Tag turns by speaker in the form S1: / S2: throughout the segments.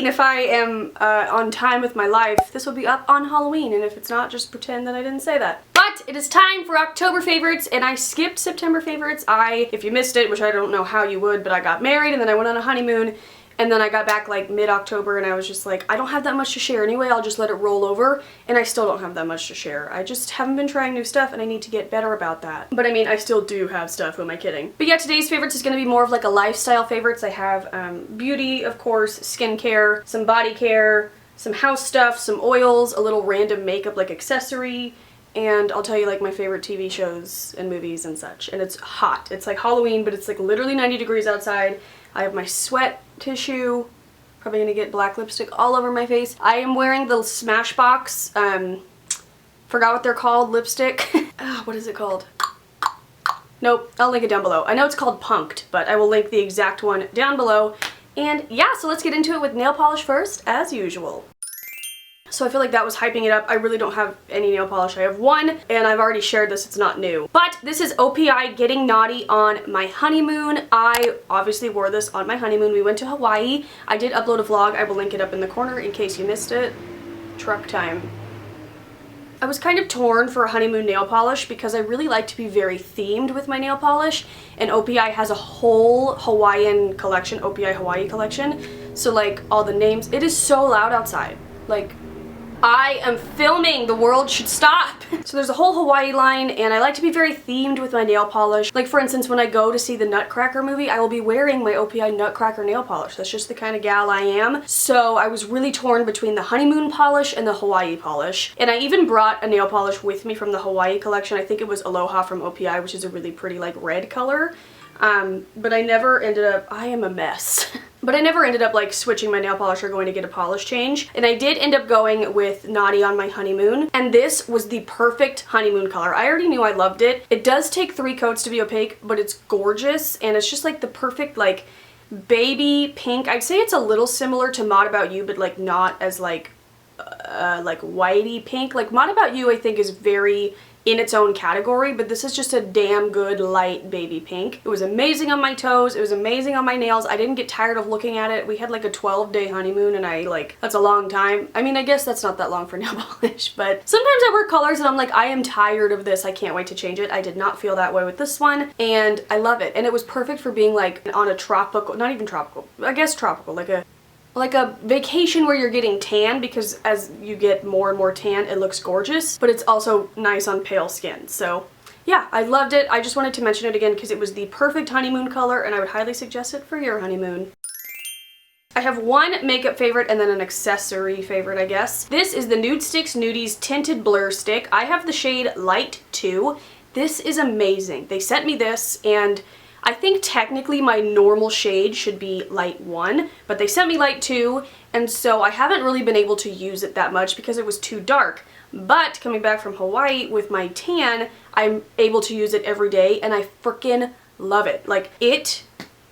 S1: and if I am on time with my life, this will be up on Halloween, and if it's not, just pretend that I didn't say that. But it is time for October favorites, and I skipped September favorites. If you missed it, which I don't know how you would, but I got married, and then I went on a honeymoon, and then I got back like mid-October, and I was just like, I don't have that much to share anyway, I'll just let it roll over, and I still don't have that much to share. I just haven't been trying new stuff, and I need to get better about that. But I mean, I still do have stuff, who am I kidding? But yeah, today's favorites is gonna be more of like a lifestyle favorites. I have beauty, of course, skincare, some body care, some house stuff, some oils, a little random makeup like accessory, and I'll tell you like my favorite TV shows and movies and such. And it's hot. It's like Halloween, but it's like literally 90 degrees outside. I have my sweat tissue. Probably gonna get black lipstick all over my face. I am wearing the Smashbox, forgot what they're called, lipstick. What is it called? Nope, I'll link it down below. I know it's called Punked, but I will link the exact one down below. And yeah, so let's get into it with nail polish first, as usual. So I feel like that was hyping it up. I really don't have any nail polish. I have one, and I've already shared this. It's not new. But this is OPI Getting Naughty on my honeymoon. I obviously wore this on my honeymoon. We went to Hawaii. I did upload a vlog. I will link it up in the corner in case you missed it. Truck time. I was kind of torn for a honeymoon nail polish because I really like to be very themed with my nail polish, and OPI has a whole Hawaiian collection, OPI Hawaii collection. So like all the names, it is so loud outside. Like, I am filming, the world should stop. So there's a whole Hawaii line, and I like to be very themed with my nail polish. Like for instance, when I go to see the Nutcracker movie, I will be wearing my OPI Nutcracker nail polish. That's just the kind of gal I am. So I was really torn between the honeymoon polish and the Hawaii polish. And I even brought a nail polish with me from the Hawaii collection. I think it was Aloha from OPI, which is a really pretty like red color. But I never ended up, I am a mess. But I never ended up like switching my nail polish or going to get a polish change. And I did end up going with Naughty on my honeymoon. And this was the perfect honeymoon color. I already knew I loved it. It does take 3 coats to be opaque, but it's gorgeous. And it's just like the perfect like baby pink. I'd say it's a little similar to Mod About You, but like not as like whitey pink. Like Mod About You I think is very in its own category, but this is just a damn good light baby pink. It was amazing on my toes, it was amazing on my nails. I didn't get tired of looking at it. We had like a 12-day honeymoon, and that's a long time. I mean, I guess that's not that long for nail polish, but sometimes I wear colors and I'm like, I am tired of this, I can't wait to change it. I did not feel that way with this one, and I love it. And it was perfect for being like on a tropical, not even tropical, I guess tropical, like a vacation where you're getting tan, because as you get more and more tan, it looks gorgeous, but it's also nice on pale skin. So yeah, I loved it. I just wanted to mention it again because it was the perfect honeymoon color, and I would highly suggest it for your honeymoon. I have one makeup favorite and then an accessory favorite, I guess. This is the Nude Sticks Nudies Tinted Blur Stick. I have the shade Light 2. This is amazing. They sent me this, and I think technically my normal shade should be Light 1, but they sent me Light 2, and so I haven't really been able to use it that much because it was too dark. But coming back from Hawaii with my tan, I'm able to use it every day, and I freaking love it. Like, it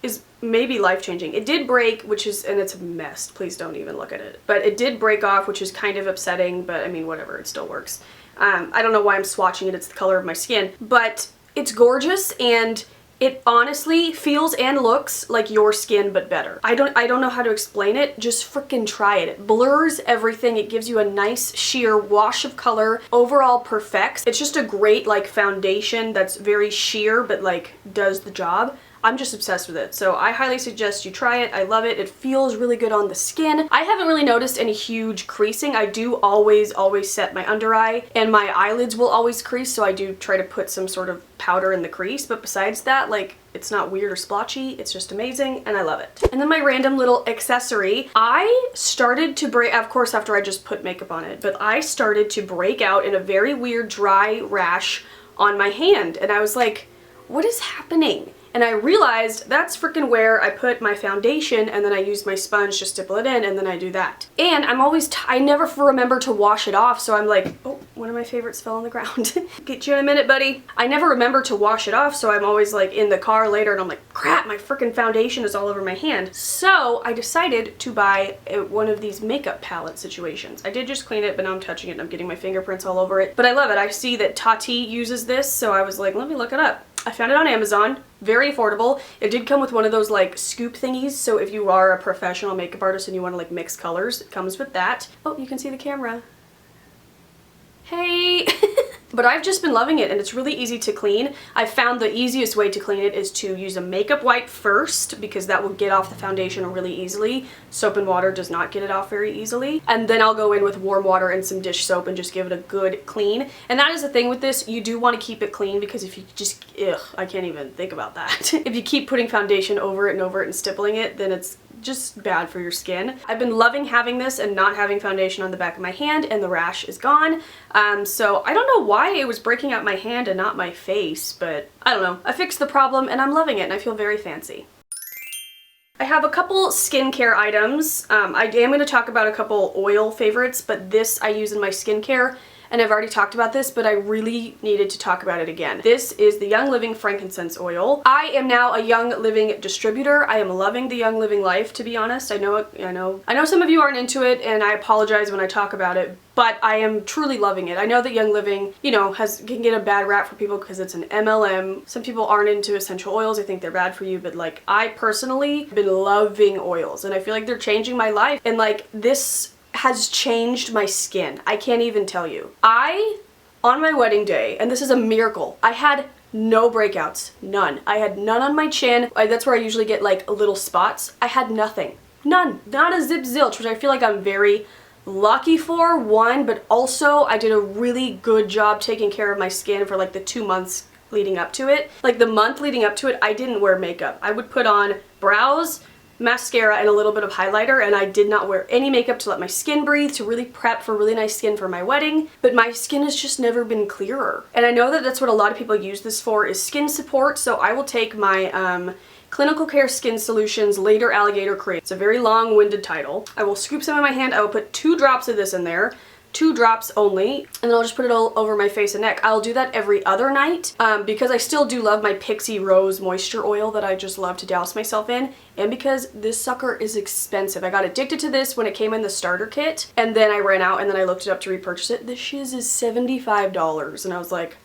S1: is maybe life-changing. It did break, and it's a mess. Please don't even look at it. But it did break off, which is kind of upsetting, but I mean, whatever, it still works. I don't know why I'm swatching it. It's the color of my skin. But it's gorgeous, and it honestly feels and looks like your skin, but better. I don't know how to explain it. Just freaking try it. It blurs everything. It gives you a nice sheer wash of color. Overall perfects. It's just a great like foundation that's very sheer, but like does the job. I'm just obsessed with it, so I highly suggest you try it. I love it. It feels really good on the skin. I haven't really noticed any huge creasing. I do always set my under eye, and my eyelids will always crease, so I do try to put some sort of powder in the crease, but besides that, like, it's not weird or splotchy. It's just amazing, and I love it. And then my random little accessory. I started to break, of course after I just put makeup on it, but I started to break out in a very weird dry rash on my hand, and I was like, what is happening? And I realized that's freaking where I put my foundation, and then I use my sponge to stipple it in, and then I do that. And I'm always, I never remember to wash it off, so I'm like, oh, one of my favorites fell on the ground. Get you in a minute, buddy. I never remember to wash it off, so I'm always like in the car later, and I'm like, crap, my freaking foundation is all over my hand. So I decided to buy one of these makeup palette situations. I did just clean it, but now I'm touching it and I'm getting my fingerprints all over it. But I love it. I see that Tati uses this, so I was like, let me look it up. I found it on Amazon. Very affordable. It did come with one of those like scoop thingies, so if you are a professional makeup artist and you want to like mix colors, it comes with that. Oh, you can see the camera. Hey! But I've just been loving it and it's really easy to clean. I found the easiest way to clean it is to use a makeup wipe first because that will get off the foundation really easily. Soap and water does not get it off very easily. And then I'll go in with warm water and some dish soap and just give it a good clean. And that is the thing with this, you do want to keep it clean because if you just, I can't even think about that. If you keep putting foundation over it and stippling it, then it's just bad for your skin. I've been loving having this and not having foundation on the back of my hand, and the rash is gone. So I don't know why it was breaking out my hand and not my face, but I don't know. I fixed the problem and I'm loving it and I feel very fancy. I have a couple skincare items. I am going to talk about a couple oil favorites, but this I use in my skincare. And I've already talked about this, but I really needed to talk about it again. This is the Young Living frankincense oil. I am now a Young Living distributor. I am loving the Young Living life, to be honest. I know some of you aren't into it, and I apologize when I talk about it, but I am truly loving it. I know that Young Living, you know, can get a bad rap for people because it's an MLM. Some people aren't into essential oils. I think they're bad for you, but like I personally have been loving oils, and I feel like they're changing my life. And like this has changed my skin. I can't even tell you. On my wedding day, and this is a miracle, I had no breakouts. None. I had none on my chin. That's where I usually get like little spots. I had nothing. None. Not a zip zilch, which I feel like I'm very lucky for, one, but also I did a really good job taking care of my skin for like the 2 months leading up to it. Like the month leading up to it, I didn't wear makeup. I would put on brows, mascara, and a little bit of highlighter, and I did not wear any makeup to let my skin breathe, to really prep for really nice skin for my wedding. But my skin has just never been clearer. And I know that that's what a lot of people use this for, is skin support. So I will take my Clinical Care Skin Solutions Later Alligator Cream. It's a very long-winded title. I will scoop some in my hand. I will put 2 drops of this in there. 2 drops only, and then I'll just put it all over my face and neck. I'll do that every other night because I still do love my Pixie Rose Moisture Oil that I just love to douse myself in, and because this sucker is expensive. I got addicted to this when it came in the starter kit, and then I ran out and then I looked it up to repurchase it. This shiz is $75, and I was like,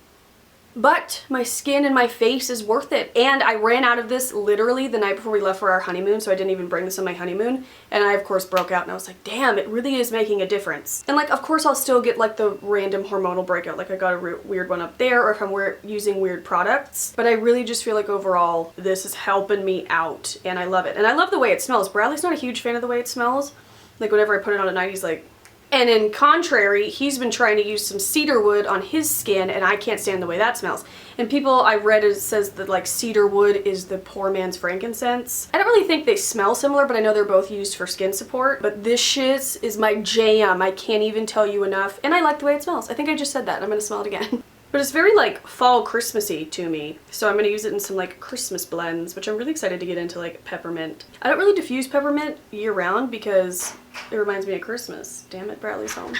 S1: but my skin and my face is worth it. And I ran out of this literally the night before we left for our honeymoon, so I didn't even bring this on my honeymoon. And I, of course, broke out and I was like, damn, it really is making a difference. And like, of course, I'll still get like the random hormonal breakout, like I got a weird one up there, or if I'm using weird products. But I really just feel like overall, this is helping me out and I love it. And I love the way it smells. Bradley's not a huge fan of the way it smells. Like whenever I put it on at night, he's like, and in contrary, he's been trying to use some cedar wood on his skin, and I can't stand the way that smells. And people I've read, it says that like cedar wood is the poor man's frankincense. I don't really think they smell similar, but I know they're both used for skin support. But this shit is my jam. I can't even tell you enough. And I like the way it smells. I think I just said that. I'm gonna smell it again. But it's very like fall Christmassy to me. So I'm gonna use it in some like Christmas blends, which I'm really excited to get into, like peppermint. I don't really diffuse peppermint year round because it reminds me of Christmas. Damn it, Bradley's home.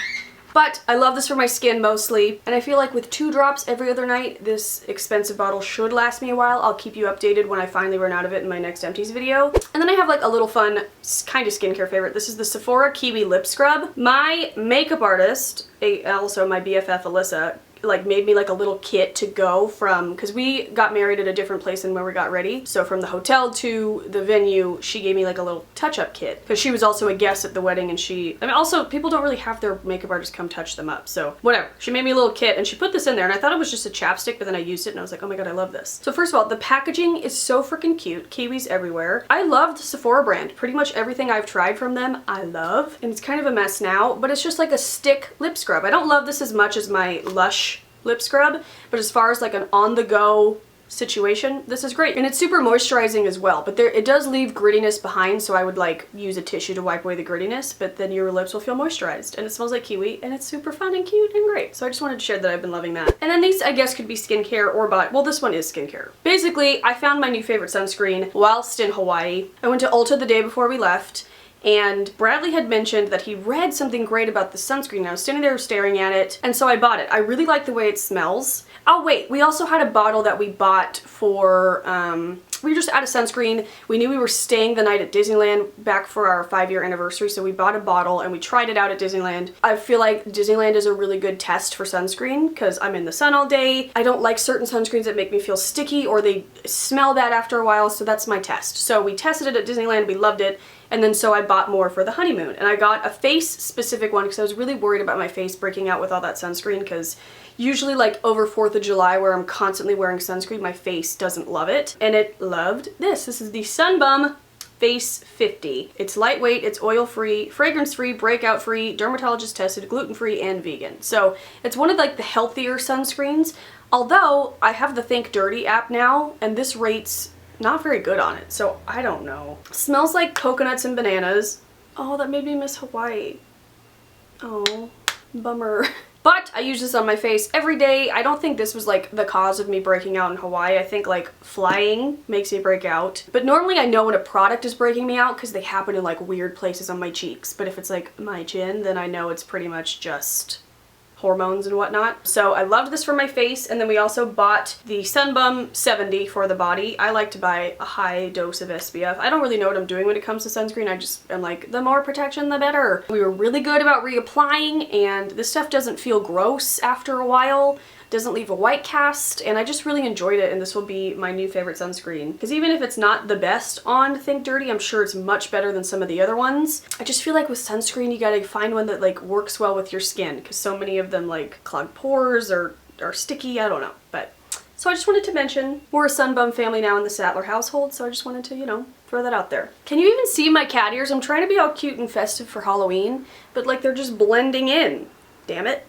S1: But I love this for my skin mostly, and I feel like with 2 drops every other night, this expensive bottle should last me a while. I'll keep you updated when I finally run out of it in my next empties video. And then I have like a little fun kind of skincare favorite. This is the Sephora Kiwi Lip Scrub. My makeup artist, also my BFF Alyssa, like made me like a little kit to go from, because we got married at a different place than where we got ready. So from the hotel to the venue, she gave me like a little touch-up kit because she was also a guest at the wedding, and also people don't really have their makeup artists come touch them up, so whatever. She made me a little kit and she put this in there, and I thought it was just a chapstick, but then I used it and I was like, oh my god, I love this. So first of all, the packaging is so freaking cute. Kiwis everywhere. I love the Sephora brand. Pretty much everything I've tried from them, I love. And it's kind of a mess now, but it's just like a stick lip scrub. I don't love this as much as my Lush lip scrub, but as far as like an on-the-go situation, this is great. And it's super moisturizing as well, but it does leave grittiness behind, so I would like use a tissue to wipe away the grittiness, but then your lips will feel moisturized, and it smells like kiwi, and it's super fun and cute and great. So I just wanted to share that I've been loving that. And then these, I guess, could be skincare or body. Well, this one is skincare. Basically, I found my new favorite sunscreen whilst in Hawaii. I went to Ulta the day before we left, and Bradley had mentioned that he read something great about the sunscreen. I was standing there staring at it, and so I bought it. I really like the way it smells. Oh wait, we also had a bottle that we bought for we were just out of sunscreen. We knew we were staying the night at Disneyland back for our 5-year anniversary, so we bought a bottle and we tried it out at Disneyland. I feel like Disneyland is a really good test for sunscreen because I'm in the sun all day. I don't like certain sunscreens that make me feel sticky or they smell bad after a while, so that's my test. So we tested it at Disneyland, we loved it, and then so I bought more for the honeymoon. And I got a face-specific one because I was really worried about my face breaking out with all that sunscreen, because usually like over 4th of July where I'm constantly wearing sunscreen, my face doesn't love it. And it loved this. This is the Sun Bum Face 50. It's lightweight, it's oil-free, fragrance-free, breakout-free, dermatologist-tested, gluten-free, and vegan. So it's one of like the healthier sunscreens. Although I have the Think Dirty app now, and this rates not very good on it, so I don't know. Smells like coconuts and bananas. Oh, that made me miss Hawaii. Oh, bummer. But I use this on my face every day. I don't think this was like the cause of me breaking out in Hawaii. I think like flying makes me break out. But normally I know when a product is breaking me out because they happen in like weird places on my cheeks. But if it's like my chin, then I know it's pretty much just hormones and whatnot. So I loved this for my face, and then we also bought the Sun Bum 70 for the body. I like to buy a high dose of SPF. I don't really know what I'm doing when it comes to sunscreen. I just am like, the more protection the better. We were really good about reapplying, and this stuff doesn't feel gross after a while. Doesn't leave a white cast, and I just really enjoyed it, and this will be my new favorite sunscreen. Because even if it's not the best on Think Dirty, I'm sure it's much better than some of the other ones. I just feel like with sunscreen you gotta find one that like works well with your skin, because so many of them like clog pores or are sticky, I don't know. But so I just wanted to mention, we're a Sun Bum family now in the Sattler household, so I just wanted to, you know, throw that out there. Can you even see my cat ears? I'm trying to be all cute and festive for Halloween, but like they're just blending in. Damn it.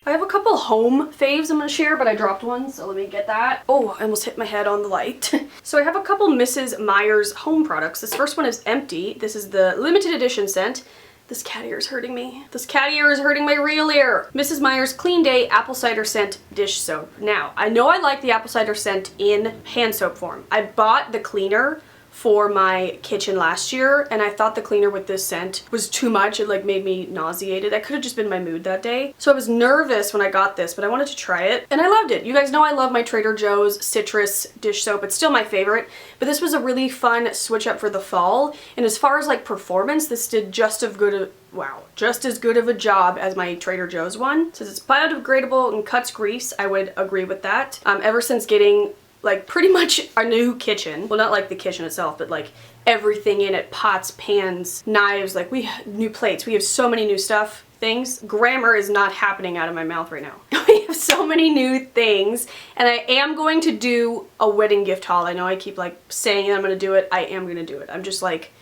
S1: I have a couple home faves I'm gonna share, but I dropped one, so let me get that. Oh, I almost hit my head on the light. So I have a couple Mrs. Meyer's home products. This first one is Empty. This is the limited edition scent. This cat ear is hurting me. This cat ear is hurting my real ear. Mrs. Meyer's Clean Day Apple Cider Scent Dish Soap. Now, I know I like the apple cider scent in hand soap form. I bought the cleaner for my kitchen last year, and I thought the cleaner with this scent was too much. It like made me nauseated. That could have just been my mood that day. So I was nervous when I got this, but I wanted to try it, and I loved it. You guys know I love my Trader Joe's citrus dish soap. It's still my favorite, but this was a really fun switch up for the fall. And as far as like performance, this did just as good of a job as my Trader Joe's one. Since it's biodegradable and cuts grease, I would agree with that. Ever since getting like pretty much a new kitchen, well, not like the kitchen itself, but like everything in it, pots, pans, knives, like new plates. We have so many new things. Grammar is not happening out of my mouth right now. We have so many new things, and I am going to do a wedding gift haul. I know I keep like saying I'm gonna do it. I am gonna do it. I'm just like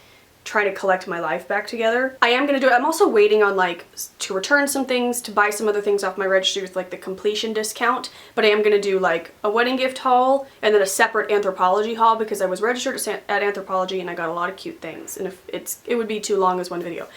S1: trying to collect my life back together. I am gonna do it. I'm also waiting on like to return some things, to buy some other things off my registry with like the completion discount, but I am gonna do like a wedding gift haul and then a separate Anthropologie haul, because I was registered at Anthropologie and I got a lot of cute things, and if it would be too long as one video.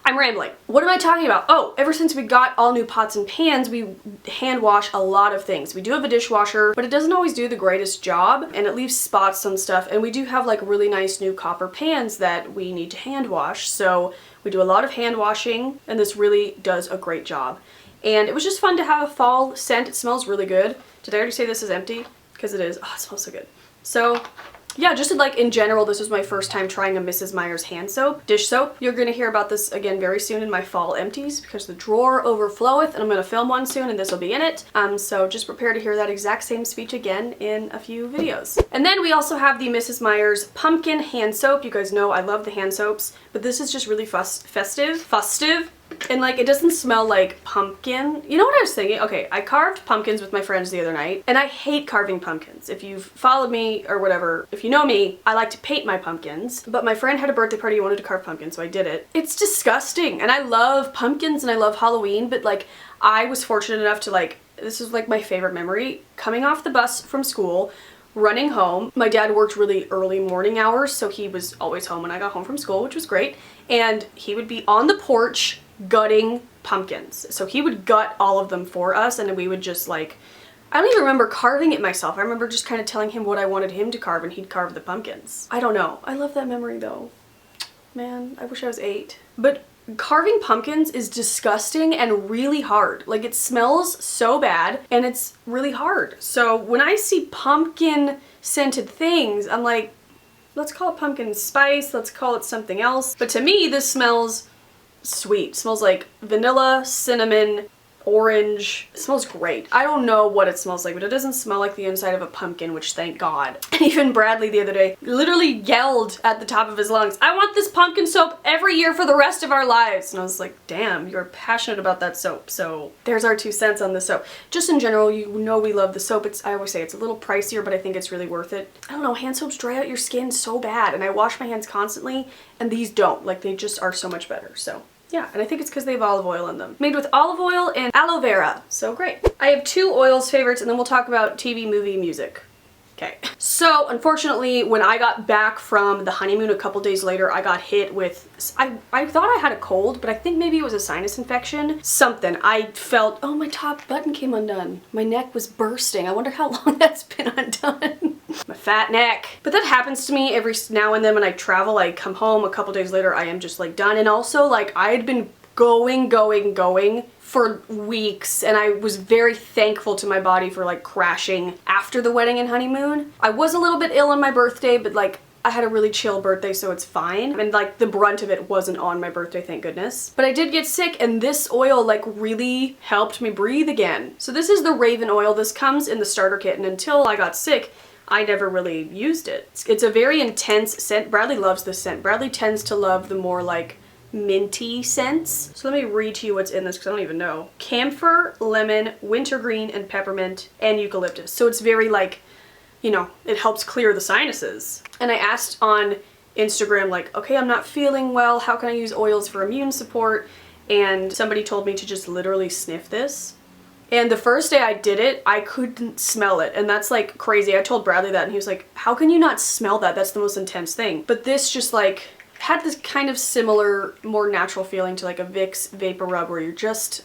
S1: I'm rambling. What am I talking about? Oh, ever since we got all new pots and pans, we hand wash a lot of things. We do have a dishwasher, but it doesn't always do the greatest job, and it leaves spots on stuff. And we do have like really nice new copper pans that we need to hand wash. So we do a lot of hand washing, and this really does a great job. And it was just fun to have a fall scent. It smells really good. Did I already say this is empty? Because it is. Oh, it smells so good. So yeah, just like in general, this was my first time trying a Mrs. Meyer's hand soap, dish soap. You're gonna hear about this again very soon in my fall empties, because the drawer overfloweth, and I'm gonna film one soon, and this will be in it. So just prepare to hear that exact same speech again in a few videos. And then we also have the Mrs. Meyer's pumpkin hand soap. You guys know I love the hand soaps, but this is just really festive. And like, it doesn't smell like pumpkin. You know what I was thinking? Okay, I carved pumpkins with my friends the other night, and I hate carving pumpkins. If you've followed me or whatever, if you know me, I like to paint my pumpkins. But my friend had a birthday party and wanted to carve pumpkins, so I did it. It's disgusting, and I love pumpkins and I love Halloween, but like, I was fortunate enough to like, this is like my favorite memory, coming off the bus from school, running home. My dad worked really early morning hours, so he was always home when I got home from school, which was great. And he would be on the porch gutting pumpkins. So he would gut all of them for us, and we would just like, I don't even remember carving it myself. I remember just kind of telling him what I wanted him to carve, and he'd carve the pumpkins. I don't know. I love that memory though. Man, I wish I was 8. But carving pumpkins is disgusting and really hard. Like, it smells so bad and it's really hard. So when I see pumpkin scented things, I'm like, let's call it pumpkin spice, let's call it something else. But to me, this smells sweet. It smells like vanilla, cinnamon, orange. It smells great. I don't know what it smells like, but it doesn't smell like the inside of a pumpkin, which thank God. And even Bradley the other day literally yelled at the top of his lungs, I want this pumpkin soap every year for the rest of our lives. And I was like, damn, you're passionate about that soap. So there's our 2 cents on the soap. Just in general, you know we love the soap. I always say it's a little pricier, but I think it's really worth it. I don't know, hand soaps dry out your skin so bad, and I wash my hands constantly, and these don't. Like, they just are so much better. So yeah, and I think it's because they have olive oil in them. Made with olive oil and aloe vera. So great. I have 2 oils favorites, and then we'll talk about TV, movie, music. Okay. So unfortunately, when I got back from the honeymoon a couple days later, I got hit with, I thought I had a cold, but I think maybe it was a sinus infection. Something. I felt, oh, my top button came undone. My neck was bursting. I wonder how long that's been undone. My fat neck. But that happens to me every now and then when I travel. I come home a couple days later, I am just like done. And also, like, I had been going for weeks, and I was very thankful to my body for like crashing after the wedding and honeymoon. I was a little bit ill on my birthday, but like I had a really chill birthday, so it's fine. And like the brunt of it wasn't on my birthday, thank goodness. But I did get sick, and this oil like really helped me breathe again. So this is the Raven oil. This comes in the starter kit, and until I got sick, I never really used it. It's a very intense scent. Bradley loves this scent. Bradley tends to love the more like minty scents. So let me read to you what's in this because I don't even know. Camphor, lemon, wintergreen, and peppermint, and eucalyptus. So it's very like, you know, it helps clear the sinuses. And I asked on Instagram like, okay, I'm not feeling well, how can I use oils for immune support? And somebody told me to just literally sniff this. And the first day I did it, I couldn't smell it, and that's like crazy. I told Bradley that, and he was like, how can you not smell that? That's the most intense thing. But this just like had this kind of similar, more natural feeling to like a Vicks vapor rub where you're just,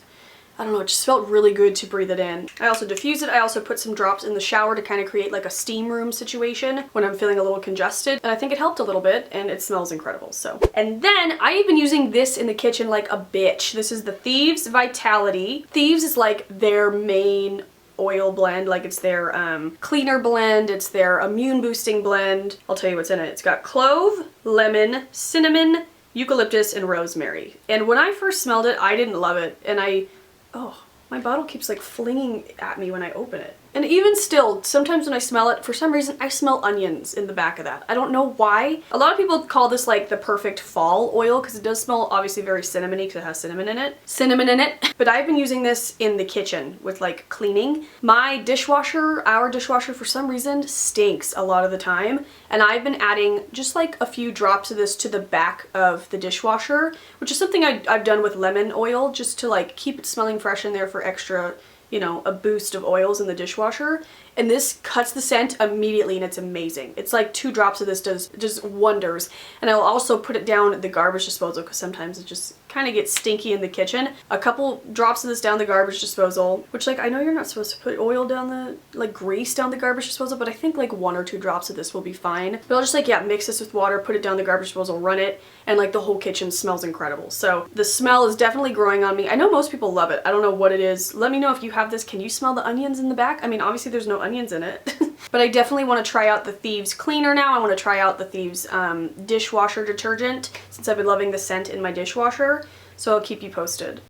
S1: I don't know, it just felt really good to breathe it in. I also diffused it. I also put some drops in the shower to kind of create like a steam room situation when I'm feeling a little congested. And I think it helped a little bit, and it smells incredible, so. And then I've been using this in the kitchen like a bitch. This is the Thieves Vitality. Thieves is like their main oil blend, like it's their cleaner blend, it's their immune boosting blend. I'll tell you what's in it. It's got clove, lemon, cinnamon, eucalyptus, and rosemary. And when I first smelled it, I didn't love it, and oh, my bottle keeps like flinging at me when I open it. And even still, sometimes when I smell it, for some reason, I smell onions in the back of that. I don't know why. A lot of people call this like the perfect fall oil because it does smell obviously very cinnamony because it has cinnamon in it. But I've been using this in the kitchen with like cleaning. My dishwasher, our dishwasher for some reason stinks a lot of the time. And I've been adding just like a few drops of this to the back of the dishwasher, which is something I've done with lemon oil just to like keep it smelling fresh in there for extra, you know, a boost of oils in the dishwasher. And this cuts the scent immediately, and it's amazing. It's like 2 drops of this does wonders. And I'll also put it down the garbage disposal because sometimes it just kind of gets stinky in the kitchen. A couple drops of this down the garbage disposal, which like I know you're not supposed to put oil down the, like grease down the garbage disposal, but I think like 1 or 2 drops of this will be fine. But I'll just like, yeah, mix this with water, put it down the garbage disposal, run it, and like the whole kitchen smells incredible. So the smell is definitely growing on me. I know most people love it. I don't know what it is. Let me know if you have this. Can you smell the onions in the back? I mean, obviously there's no onions in it. But I definitely want to try out the Thieves cleaner now. I want to try out the Thieves dishwasher detergent since I've been loving the scent in my dishwasher. So I'll keep you posted.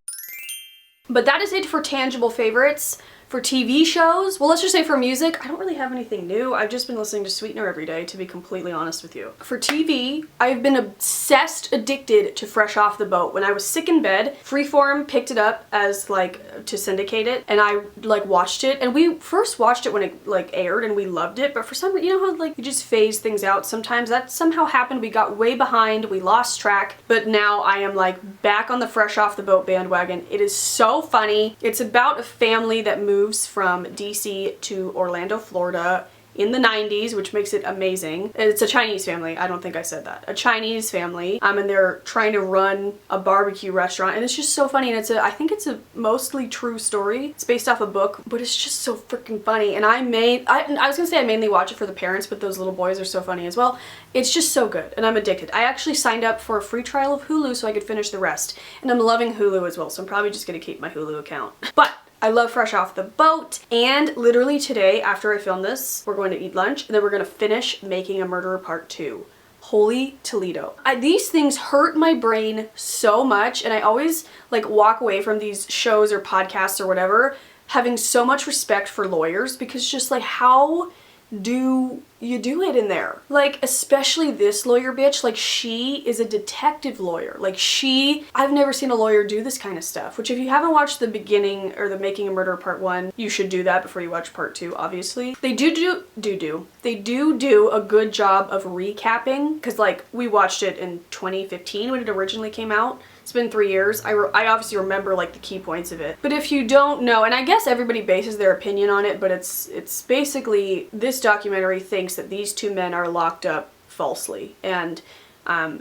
S1: But that is it for tangible favorites. For TV shows, well, let's just say for music, I don't really have anything new. I've just been listening to Sweetener every day, to be completely honest with you. For TV, I've been obsessed, addicted to Fresh Off the Boat. When I was sick in bed, Freeform picked it up as like to syndicate it, and I like watched it. And we first watched it when it like aired, and we loved it. But for some reason, you know how like you just phase things out sometimes? That somehow happened. We got way behind, we lost track. But now I am like back on the Fresh Off the Boat bandwagon. It is so funny. It's about a family that moves from DC to Orlando, Florida, in the 90s, which makes it amazing. It's a Chinese family. I don't think I said that. A Chinese family, and they're trying to run a barbecue restaurant, and it's just so funny, and I think it's a mostly true story. It's based off a book, but it's just so freaking funny, and I was gonna say I mainly watch it for the parents, but those little boys are so funny as well. It's just so good, and I'm addicted. I actually signed up for a free trial of Hulu so I could finish the rest, and I'm loving Hulu as well, so I'm probably just gonna keep my Hulu account. But I love Fresh Off the Boat, and literally today, after I film this, we're going to eat lunch, and then we're gonna finish Making a Murderer Part 2. Holy Toledo. These things hurt my brain so much, and I always like walk away from these shows or podcasts or whatever having so much respect for lawyers, because just like, how do you do it in there? Like, especially this lawyer bitch, like, she is a detective lawyer. Like, I've never seen a lawyer do this kind of stuff, which if you haven't watched the beginning or the Making a Murderer Part 1, you should do that before you watch Part 2, obviously. They do a good job of recapping, because like, we watched it in 2015 when it originally came out. It's been 3 years. I obviously remember like the key points of it. But if you don't know, and I guess everybody bases their opinion on it, but it's basically, this documentary thinks that these two men are locked up falsely. And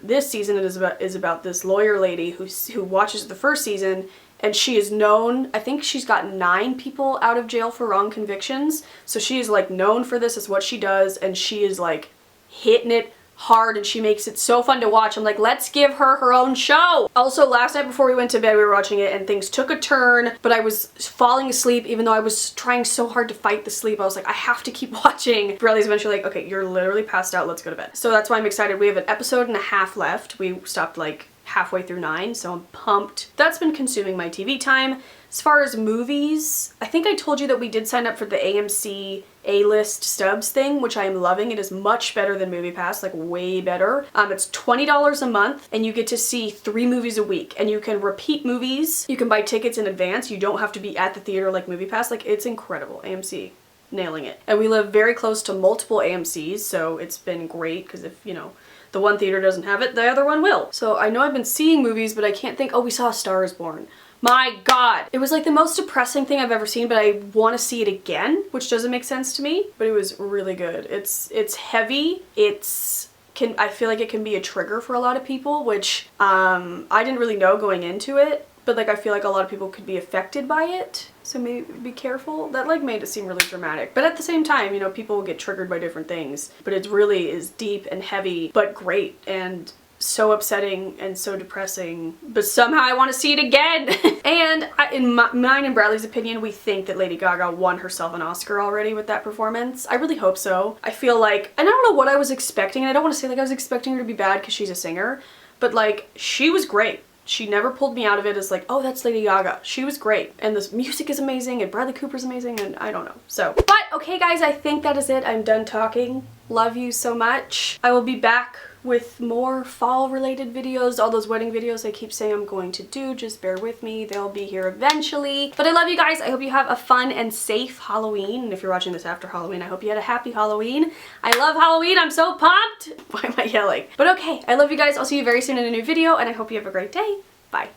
S1: this season is about this lawyer lady who watches the first season, and she is known, I think she's got 9 people out of jail for wrong convictions. So she is like known for this, is what she does, and she is like hitting it hard, and she makes it so fun to watch. I'm like, let's give her her own show. Also, last night before we went to bed, we were watching it, and things took a turn, but I was falling asleep even though I was trying so hard to fight the sleep. I was like, I have to keep watching. Bradley's eventually like, okay, you're literally passed out, let's go to bed. So that's why I'm excited. We have an episode and a half left. We stopped like halfway through 9, so I'm pumped. That's been consuming my TV time. As far as movies, I think I told you that we did sign up for the AMC A-list stubs thing, which I am loving. It is much better than MoviePass, like way better. It's $20 a month, and you get to see 3 movies a week, and you can repeat movies. You can buy tickets in advance. You don't have to be at the theater like MoviePass. Like, it's incredible. AMC, nailing it. And we live very close to multiple AMCs, so it's been great, because if, you know, the one theater doesn't have it, the other one will. So I know I've been seeing movies, but I can't think, oh, we saw A Star Is Born. My God. It was like the most depressing thing I've ever seen, but I want to see it again, which doesn't make sense to me, but it was really good. It's heavy. I feel like it can be a trigger for a lot of people, which I didn't really know going into it, but like I feel like a lot of people could be affected by it. So maybe be careful. That like made it seem really dramatic. But at the same time, you know, people will get triggered by different things, but it really is deep and heavy, but great, and so upsetting and so depressing, but somehow I want to see it again. And in mine and Bradley's opinion, we think that Lady Gaga won herself an Oscar already with that performance. I really hope so. I feel like, and I don't know what I was expecting, and I don't want to say like I was expecting her to be bad because she's a singer, but like, she was great. She never pulled me out of it as like, oh, that's Lady Gaga. She was great. And this music is amazing, and Bradley Cooper's amazing, and I don't know. So, but okay guys, I think that is it. I'm done talking. Love you so much. I will be back with more fall related videos, all those wedding videos I keep saying I'm going to do. Just bear with me, they'll be here eventually. But I love you guys. I hope you have a fun and safe Halloween, and if you're watching this after Halloween, I hope you had a happy Halloween. I love Halloween. I'm so pumped. Why am I yelling? But okay, I love you guys. I'll see you very soon in a new video, and I hope you have a great day. Bye.